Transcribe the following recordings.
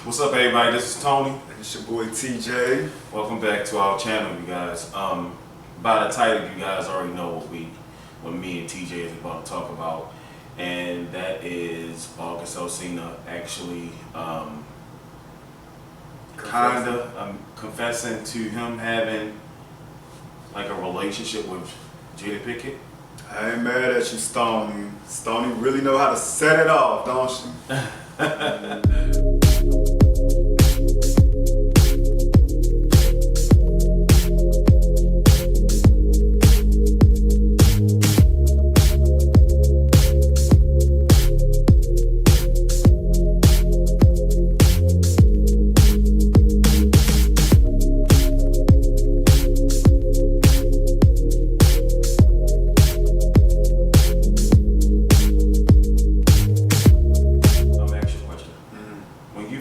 What's up, everybody? This is Tony. It's your boy TJ. Welcome back to our channel, you guys. By the title, you guys already know what me and TJ is about to talk about, and that is August Alsina actually confessing to him having like a relationship with Jada Pinkett. I ain't mad at you, Stony. Stony really know how to set it off, don't she?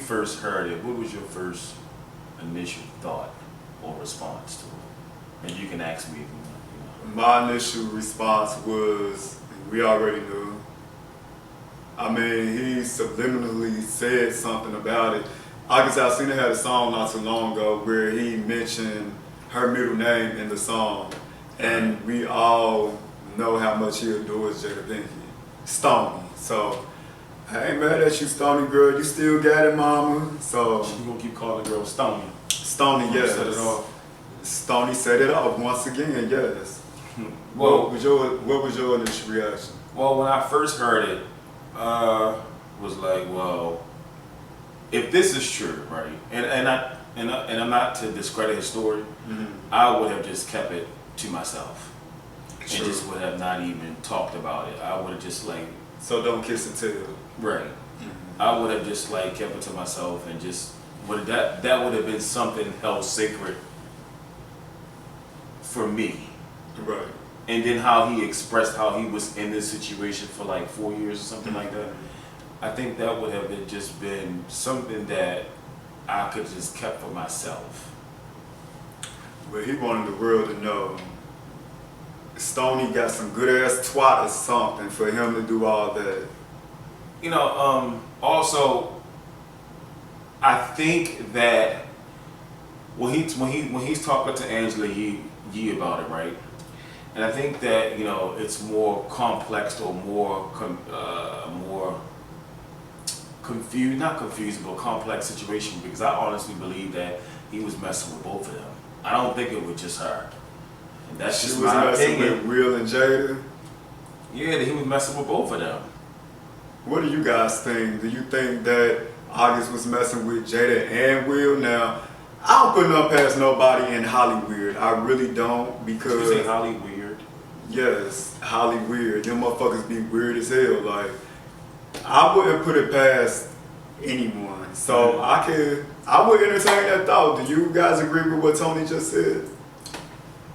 First heard it, what was your first initial thought or response to it? And you can ask me if you want. My initial response was, we already knew. I mean, he subliminally said something about it. August Alsina had a song not too long ago where he mentioned her middle name in the song. And we all know how much he adores Jada Pinkett. Stony. So I ain't mad at you, Stony girl. You still got it, mama. So you gonna keep calling the girl Stony? Stony, yes. Set it off. Stony set it off once again, yes. Well, what was your initial reaction? Well, when I first heard it, was like, well, if this is true, right? And I'm not to discredit his story. I would have just kept it to myself and just would have not even talked about it. I would have just like. So don't kiss and tell. Right. I would have just like kept it to myself and just that would have been something held sacred for me. Right. And then how he expressed how he was in this situation for like 4 years or something like that. I think that would have been something that I could just kept for myself. But he wanted the world to know Stony got some good ass twat or something for him to do all that. You know, also, I think that when he's talking to Angela Yee about it, right? And I think that, you know, it's more complex or more confused, not confusing, but complex situation, because I honestly believe that he was messing with both of them. I don't think it was just her. And that's just my opinion. With Will and Jada? Yeah, he was messing with both of them. What do you guys think? Do you think that August was messing with Jada and Will? Now, I don't put nothing past nobody in Hollywood. I really don't, because... You say Hollywood? Yes, Hollywood. Them motherfuckers be weird as hell. Like, I wouldn't put it past anyone. So I would entertain that thought. Do you guys agree with what Tony just said?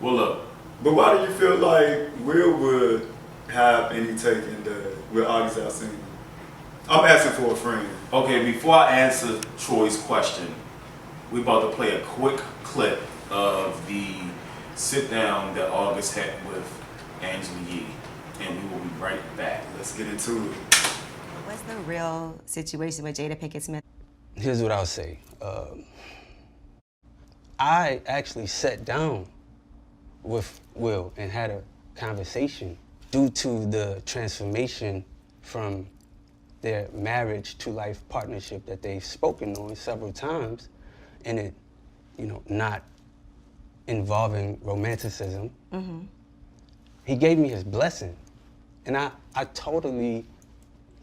Well, look. But why do you feel like Will would have any take in that with August Alsina? I'm asking for a friend. Okay, before I answer Troy's question, we about to play a quick clip of the sit down that August had with Angela Yee, and we will be right back. Let's get into it. What's the real situation with Jada Pinkett Smith? Here's what I'll say. I actually sat down with Will and had a conversation due to the transformation from their marriage to life partnership that they've spoken on several times, and it, you know, not involving romanticism. He gave me his blessing, and I totally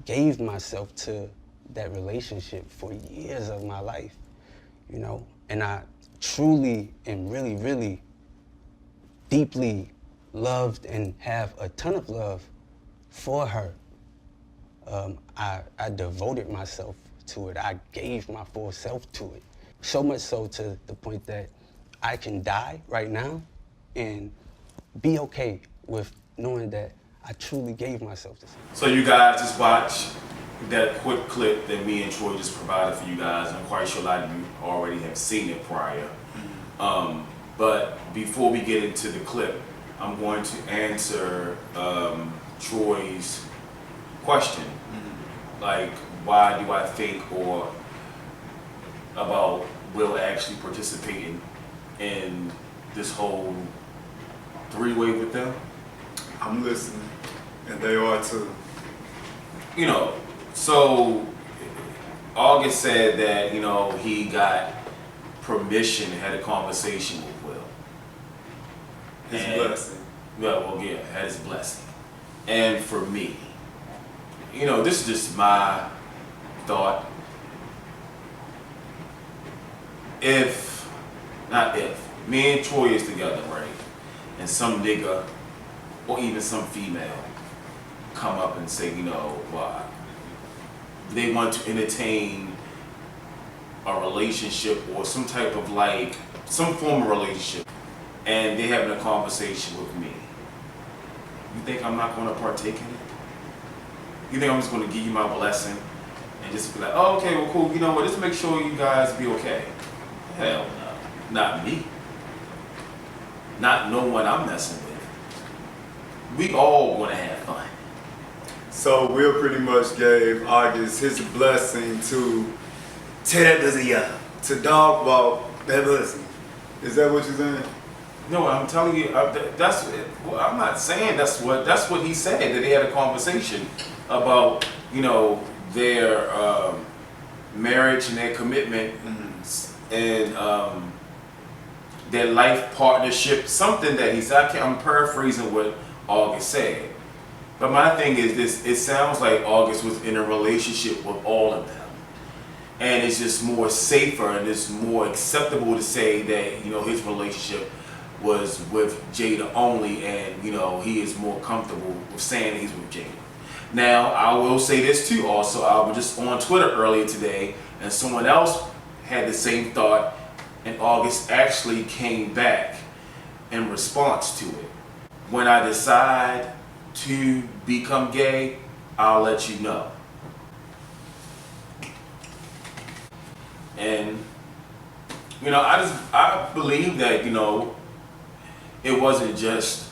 gave myself to that relationship for years of my life, you know, and I truly and really, really deeply loved and have a ton of love for her. I devoted myself to it. I gave my full self to it. So much so to the point that I can die right now and be okay with knowing that I truly gave myself to something. So you guys just watch that quick clip that me and Troy just provided for you guys. I'm quite sure a lot of you already have seen it prior. But before we get into the clip, I'm going to answer Troy's question. Like, why do I think, or about Will actually participating in this whole three-way with them? I'm listening, and they are too. You know, so August said that, you know, he got permission, had a conversation with Will. His And- blessing. Well, yeah, had his blessing. And for me, you know, this is just my thought. Me and Troy is together, right? And some nigga, or even some female, come up and say, you know, they want to entertain a relationship or some type of like, some form of relationship, and they having a conversation with me. You think I'm not going to partake in it? You think I'm just going to give you my blessing and just be like, oh, okay, well, cool, you know what, just make sure you guys be okay? Hell no, not me. Not no one I'm messing with. We all want to have fun. So Will pretty much gave August his blessing to tear that pussy up, to dog walk that pussy. Is that what you're saying? No, I'm telling you, I'm not saying that's what he said, that they had a conversation about, you know, their marriage and their commitment and their life partnership, something that he said. I'm paraphrasing what August said. But my thing is this, it sounds like August was in a relationship with all of them. And it's just more safer and it's more acceptable to say that, you know, his relationship was with Jada only, and, you know, he is more comfortable with saying he's with Jada. Now, I will say this too also, I was just on Twitter earlier today, and someone else had the same thought, and August actually came back in response to it. When I decide to become gay, I'll let you know. And, you know, I believe that, you know, it wasn't just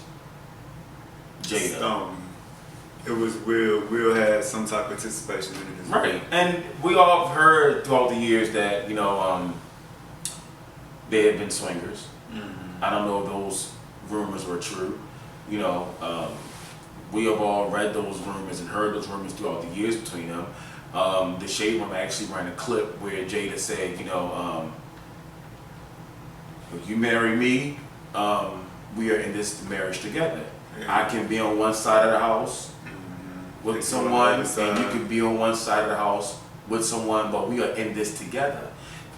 Jada. It was Will. Will had some type of participation in it as well. Right. And we all have heard throughout the years that, you know, they had been swingers. Mm-hmm. I don't know if those rumors were true. You know, we have all read those rumors and heard those rumors throughout the years between them. The Shade Room actually ran a clip where Jada said, you know, if you marry me, we are in this marriage together. Yeah. I can be on one side of the house with someone, and you can be on one side of the house with someone, but we are in this together.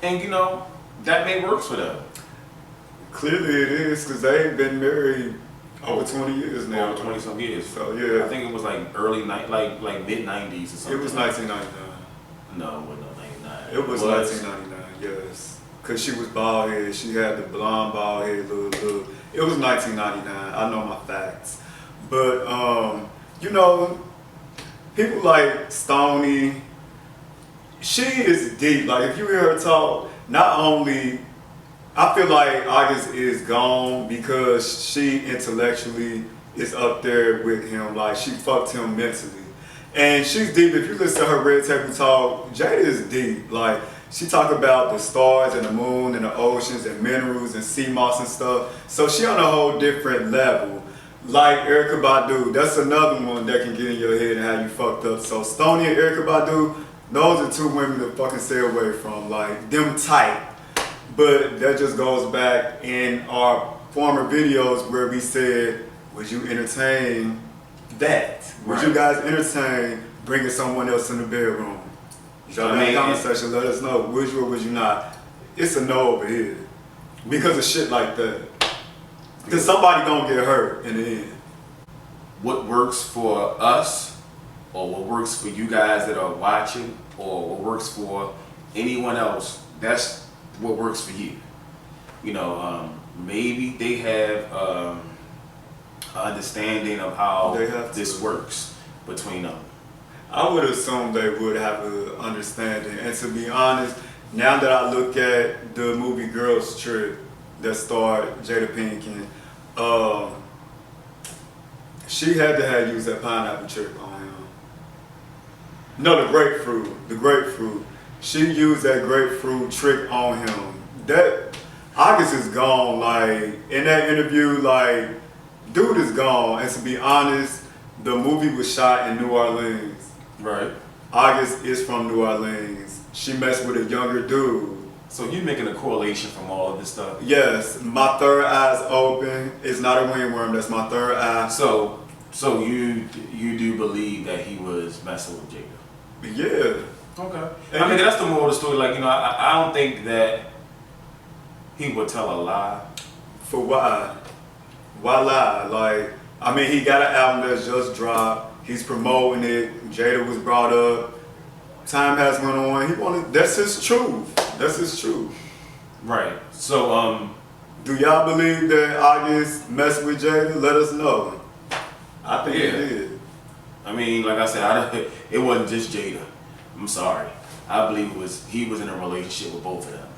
And, you know, that may work for them. Clearly it is, because they've been married over 20 years now. Over 20 some years. So yeah. I think it was like like mid 90s or something. It was 1999. No, it wasn't 99. It was 1999, yes. Because she was bald head. She had the blonde bald head look. It was 1999. I know my facts. But, you know, people like Stoney, she is deep. Like, if you hear her talk, not only, I feel like August is gone because she intellectually is up there with him. Like, she fucked him mentally. And she's deep. If you listen to her Red Table talk, Jada is deep. Like, she talk about the stars and the moon and the oceans and minerals and sea moss and stuff. So she on a whole different level. Like Erykah Badu, that's another one that can get in your head and have you fucked up. So Stoney and Erykah Badu, those are two women to fucking stay away from. Like, them tight. But that just goes back in our former videos where we said, would you entertain that? Would you guys entertain bringing someone else in the bedroom? Drop that comment section, let us know, would you or would you not? It's a no over here. Because of shit like that. Because somebody gonna get hurt in the end. What works for us, or what works for you guys that are watching, or what works for anyone else, that's what works for you. You know, maybe they have an understanding of how this works between them. I would assume they would have an understanding. And to be honest, now that I look at the movie Girls Trip that starred Jada Pinkett, she had to have used that pineapple chip on him. No, the grapefruit. she used that grapefruit trick on him. That August is gone. Like in that interview, like dude is gone. And to be honest, the movie was shot in New Orleans. Right. August is from New Orleans. She messed with a younger dude. So you're making a correlation from all of this stuff. Yes, my third eye's open. It's not a wingworm. That's my third eye. So you do believe that he was messing with Jada? Yeah. Okay. I mean, that's the moral of the story. Like, I don't think that he would tell a lie. For why? Why lie? Like, I mean, he got an album that's just dropped. He's promoting it. Jada was brought up. Time has went on. He wanted. That's his truth. That's his truth. Right. So, do y'all believe that August messed with Jada? Let us know. I think he did. I mean, like I said, it wasn't just Jada. I'm sorry. I believe he was in a relationship with both of them.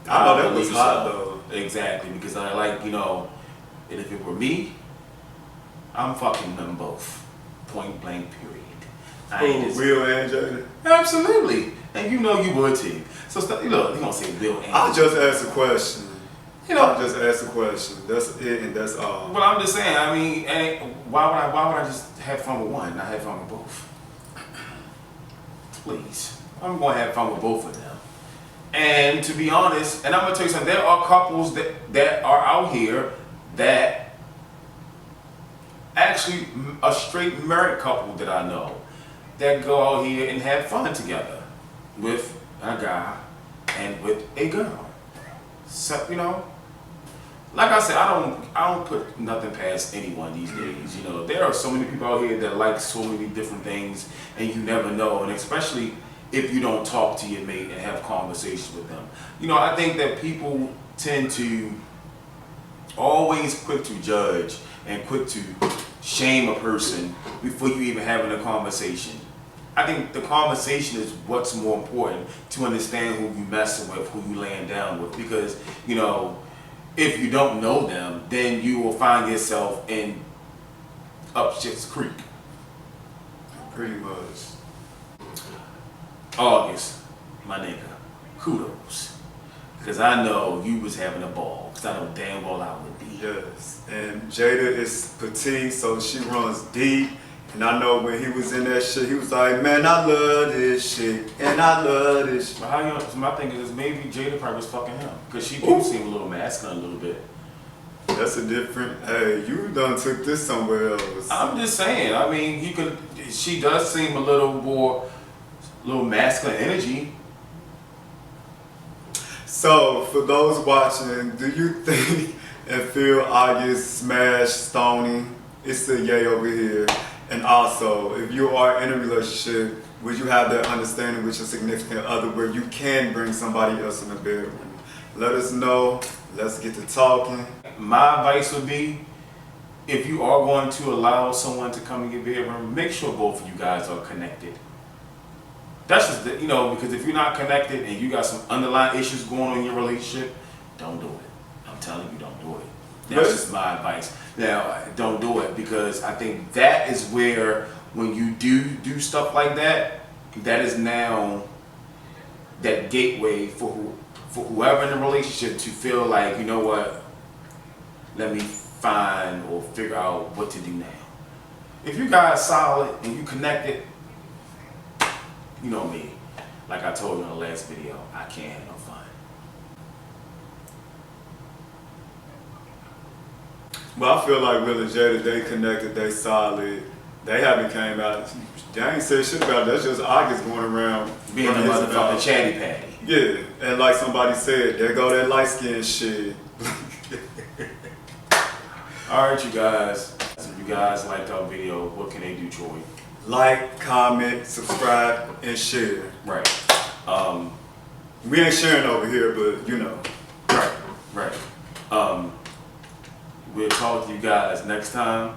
I know that was believe hot so. though. Exactly, because I like, and if it were me, I'm fucking them both. Point blank, period. Will and Jada? Absolutely. And you would too. So, you're going to say Will and I just asked a question. You know, I just asked a question. That's it, and that's all. But I'm just saying. I mean, why would I just have fun with one and not have fun with both? Please, I'm gonna have fun with both of them. And to be honest, and I'm gonna tell you something. There are couples that are out here that actually a straight married couple that I know that go out here and have fun together with a guy and with a girl. So, like I said, I don't put nothing past anyone these days. There are so many people out here that like so many different things, and you never know. And especially if you don't talk to your mate and have conversations with them. I think that people tend to always quick to judge and quick to shame a person before you even having a conversation. I think the conversation is what's more important to understand who you messing with, who you laying down with, because if you don't know them, then you will find yourself in up shit's creek. Pretty much. August, my nigga, kudos, because I know you was having a ball, because I know damn well I would be. Yes, and Jada is petite, so she runs deep. And I know when he was in that shit, he was like, man, I love this shit, and I love this shit. But my thing is maybe Jada probably was fucking him, because she do seem a little masculine a little bit. That's a different, hey, you done took this somewhere else. I'm just saying, I mean, she does seem a little masculine energy. So, for those watching, do you think and feel August smashed Stoney? It's a yay over here. And also, if you are in a relationship, would you have that understanding with your significant other where you can bring somebody else in the bedroom? Let us know. Let's get to talking. My advice would be, if you are going to allow someone to come in your bedroom, make sure both of you guys are connected. That's just, because if you're not connected and you got some underlying issues going on in your relationship, don't do it. I'm telling you, don't do it. That's just my advice. Now, don't do it, because I think that is where, when you do stuff like that, that is now that gateway for whoever in the relationship to feel like, you know what, let me find or figure out what to do now. If you guys solid and you connected, you know me, like I told you in the last video, I can't have no fun. But I feel like Will and Jada, they connected, they solid. They haven't came out. They ain't said shit about it. That's just August going around. Being a motherfucking chatty patty. Yeah, and like somebody said, there go that light skin shit. Alright, you guys. If you guys liked our video, what can they do, Troy? Like, comment, subscribe, and share. Right. We ain't sharing over here, but you know. Right. We'll talk to you guys next time.